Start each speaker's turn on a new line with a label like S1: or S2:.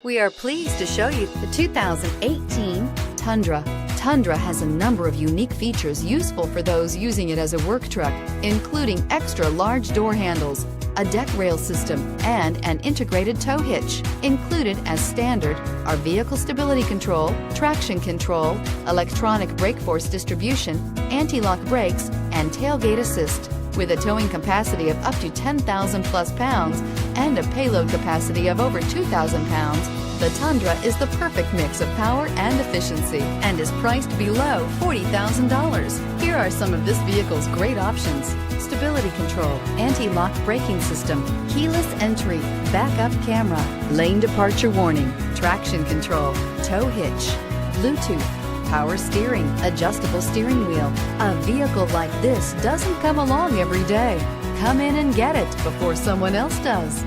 S1: We are pleased to show you the 2018 Tundra. Tundra has a number of unique features useful for those using it as a work truck, including extra large door handles, a deck rail system, and an integrated tow hitch. Included as standard are vehicle stability control, traction control, electronic brake force distribution, anti-lock brakes, and tailgate assist. With a towing capacity of up to 10,000 plus pounds and a payload capacity of over 2,000 pounds, the Tundra is the perfect mix of power and efficiency and is priced below $40,000. Here are some of this vehicle's great options: stability control, anti-lock braking system, keyless entry, backup camera, lane departure warning, traction control, tow hitch, Bluetooth, power steering, adjustable steering wheel. A vehicle like this doesn't come along every day. Come in and get it before someone else does.